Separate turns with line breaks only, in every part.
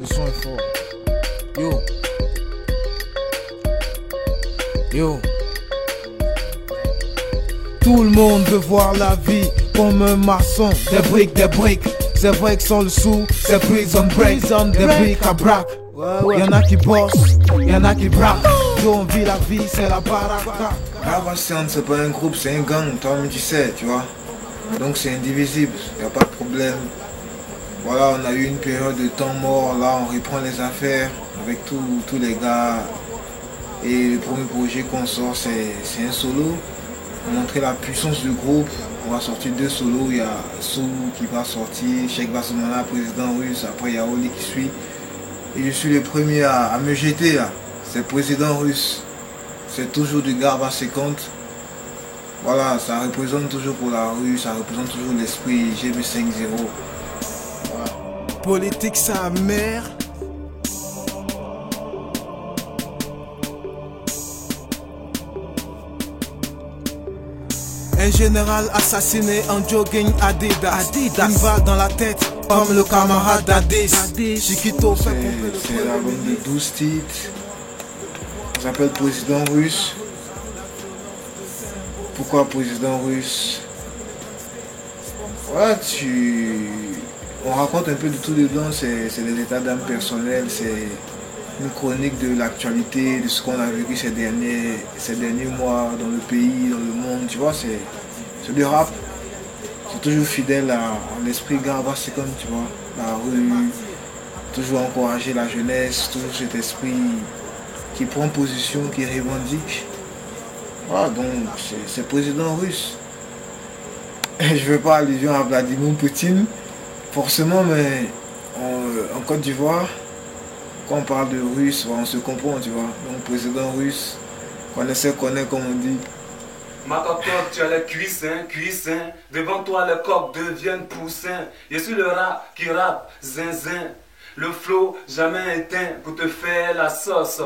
Le son est fort. Yo. Yo. Tout le monde veut voir la vie comme un maçon. Des briques, des briques. C'est vrai que sans le sou, c'est prison break. Des briques à braque. Y'en a qui bossent, y'en a qui braquent. Yo, on vit la vie, c'est la baraka.
Garbassékante, c'est pas un groupe, c'est un gang, toi-même tu sais, tu vois. Donc c'est indivisible, y a pas de problème. Voilà, on a eu une période de temps mort, là on reprend les affaires avec tous les gars. Et le premier projet qu'on sort, c'est un solo. Pour montrer la puissance du groupe, on va sortir 2 solos. Il y a Sou qui va sortir, Cheikh Bassoumana, président russe, après il y a Oli qui suit. Et je suis le premier à me jeter là, c'est président russe. C'est toujours du Garbassékante. Voilà, ça représente toujours pour la rue, ça représente toujours l'esprit GB50. Voilà.
Politique sa mère. Un général assassiné en jogging Adidas. Une balle dans la tête comme le camarade d'Addis. Chiquito fait pomper le
C'est l'album de 12 titres. Ça s'appelle Président russe. Pourquoi président russe? Voilà, on raconte un peu de tout dedans, c'est des états d'âme personnels, c'est une chronique de l'actualité, de ce qu'on a vécu ces derniers mois dans le pays, dans le monde, tu vois, c'est du rap. C'est toujours fidèle à l'esprit Garbassékante, tu vois, la rue, toujours encourager la jeunesse, toujours cet esprit qui prend position, qui revendique. Voilà, donc c'est président russe. Je ne veux pas allusion à Vladimir Poutine, forcément, mais en Côte d'Ivoire, quand on parle de russe, on se comprend, tu vois. Donc président russe, connaît comme on dit.
Ma cocotte, tu as les cuissins. Devant toi, les coqs deviennent poussins. Je suis le rat qui rappe, zinzin. Le flot jamais éteint pour te faire la sauce.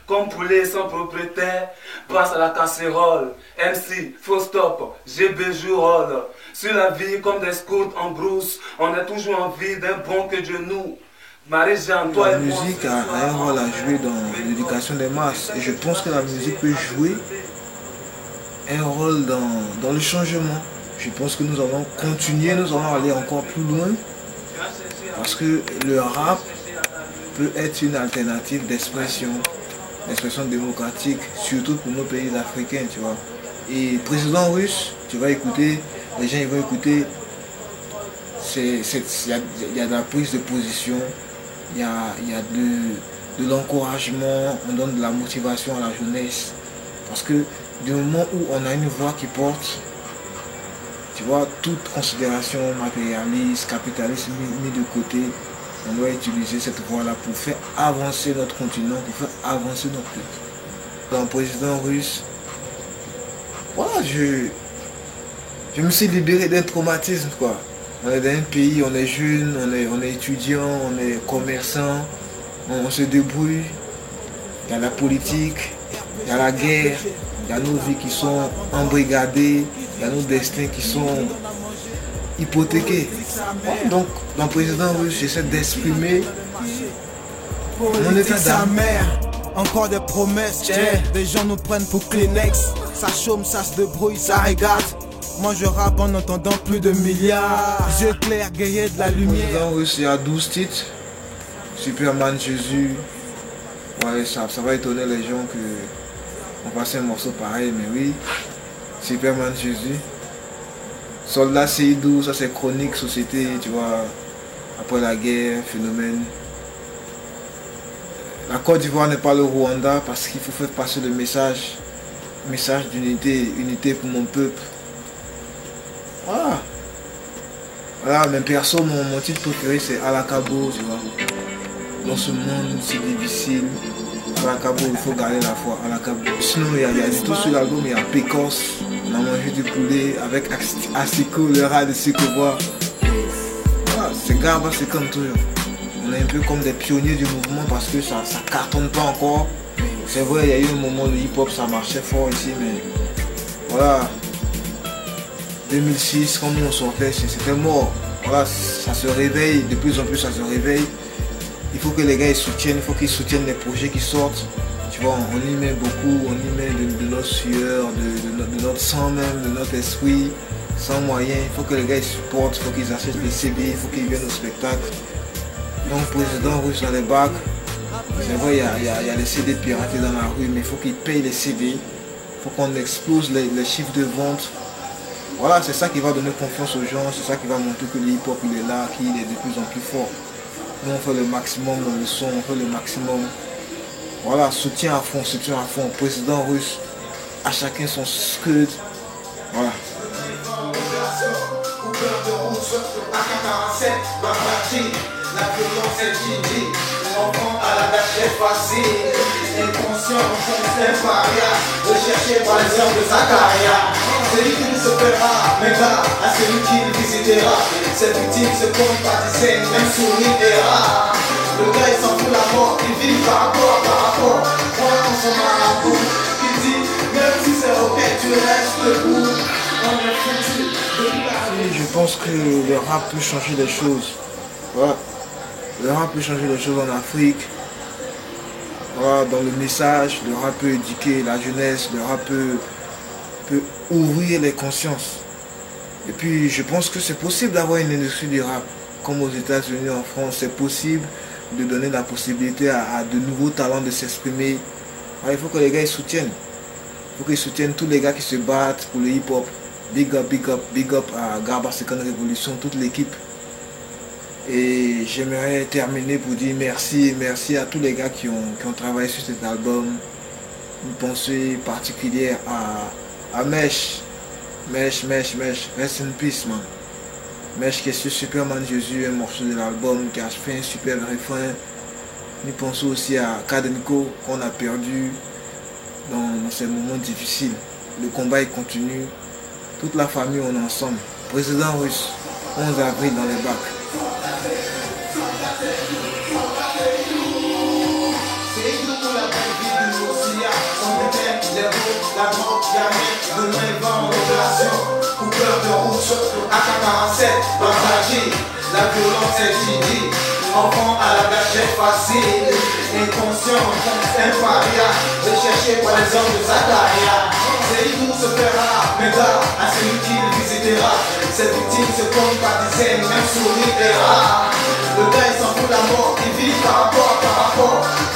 Comme poulet sans propriétaire, passe à la casserole. MC, faux stop, GB joue rôle. Sur la vie comme des scouts en brousse, on a toujours envie d'un bon que Dieu nous. Marie-Jeanne, toi
La
et moi,
musique a un rôle à jouer dans l'éducation des masses. Et je pense que la musique peut jouer un rôle dans le changement. Je pense que nous allons continuer, nous allons aller encore plus loin. Parce que le rap peut être une alternative d'expression démocratique, surtout pour nos pays africains, tu vois. Et président russe, tu vas écouter, les gens ils vont écouter, il y a de la prise de position, il y a de l'encouragement, on donne de la motivation à la jeunesse. Parce que du moment où on a une voix qui porte, tu vois, toute considération matérialiste, capitaliste mis de côté, on doit utiliser cette voie-là pour faire avancer notre continent, pour faire avancer notre pays. Dans le président russe, voilà, je me suis libéré d'un traumatisme, quoi. On est dans un pays, on est jeune, on est étudiant, on est commerçant, on se débrouille. Il y a la politique, il y a la guerre, il y a nos vies qui sont embrigadées, il y a nos destins qui sont hypothéqués. Donc, dans le président russe, j'essaie d'exprimer mon état d'âme.
Encore des promesses, des gens nous prennent pour Kleenex. Ça chôme, ça se débrouille, ça regarde. Moi je rappe en entendant plus de milliards. Yeux clairs, guerrier de la lumière.
Président russe, il y a 12 titres. Superman, Jésus. Ouais, ça va étonner les gens qu'on passe un morceau pareil, mais oui. Superman, Jésus. Soldat Seydou, ça c'est chronique, société, tu vois. Après la guerre, phénomène. La Côte d'Ivoire n'est pas le Rwanda parce qu'il faut faire passer le message d'unité, unité pour mon peuple. Voilà. Voilà, mais perso, mon titre préféré c'est Alakabo, tu vois. Dans ce monde si difficile, Alakabo, il faut garder la foi, Alakabo. Sinon, il y a du tout sur l'album, il y a Pécos, on a mangé du poulet avec Asiko, le rat de Sikobois. Voilà, c'est Garbassékante toujours. On est un peu comme des pionniers du mouvement parce que ça cartonne pas encore. C'est vrai, il y a eu un moment où le hip-hop ça marchait fort ici, mais voilà. 2006, quand nous on sortait, c'était mort. Voilà, ça se réveille, de plus en plus ça se réveille. il faut que les gars ils soutiennent, il faut qu'ils soutiennent les projets qui sortent. Tu vois, on y met beaucoup, on y met de notre sueur, de notre sang même, de notre esprit, sans moyens. Il faut que les gars ils supportent, il faut qu'ils achètent les CD, il faut qu'ils viennent au spectacle. Donc président russe dans les bacs, c'est vrai, il y a les CD piratés dans la rue, mais il faut qu'ils payent les CD. Il faut qu'on explose les chiffres de vente. Voilà, c'est ça qui va donner confiance aux gens, c'est ça qui va montrer que le hip-hop il est là, qu'il est de plus en plus fort. Nous on fait le maximum dans le son, on fait le maximum. Voilà, soutien à fond, président russe, à chacun son scud. Voilà.
La violence est Gigi, enfant à la tâche est facile. Inconscient, un paria, recherché par les hommes de Zacharia. Celui qui ne se paiera, mais va à celui qui le visitera. Cette victime se compte par dizaines, même sourire et rare. Le gars il s'en fout la mort, il vit par rapport. Crois en son marabout, il dit, même si c'est ok, tu restes debout. On est foutu de la...
Je pense que le rap peut changer les choses. Voilà. Le rap peut changer les choses en Afrique. Voilà, dans le message, le rap peut éduquer la jeunesse, le rap peut ouvrir les consciences. Et puis je pense que c'est possible d'avoir une industrie du rap, comme aux États-Unis, en France, c'est possible de donner la possibilité à de nouveaux talents de s'exprimer. Il faut que les gars ils soutiennent. Il faut qu'ils soutiennent tous les gars qui se battent pour le hip-hop. Big up à Garba Second Révolution, toute l'équipe. Et j'aimerais terminer pour dire merci à tous les gars qui ont travaillé sur cet album. Une pensée particulière à Mesh. Rest in peace, man. Mesh qui est sur Superman Jésus, un morceau de l'album qui a fait un super refrain. Nous pensons aussi à Kadenko qu'on a perdu dans ces moments difficiles. Le combat il continue. Toute la famille on est ensemble. Président russe, 11 avril dans les bacs.
La banque gamin, demain il va en opération. Coupeur de route, AK-47, Bandagie. La violence est Gigi, enfant à la gâchette facile. Inconscient, un paria, recherché par les hommes de Zacharia. C'est où se fera, mais là, à celui qui le visitera. Cette victime se compte par dizaines, même sourire est rare. Le gars il s'en fout la mort, il vit par rapport.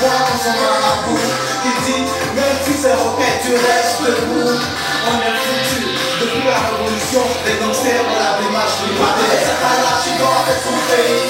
Crois en son marabout, il dit, même si c'est ok, tu restes debout. On est foutu, depuis la révolution, les gangsters ont la démarche limitée. C'est pas là, je dois avec son pays.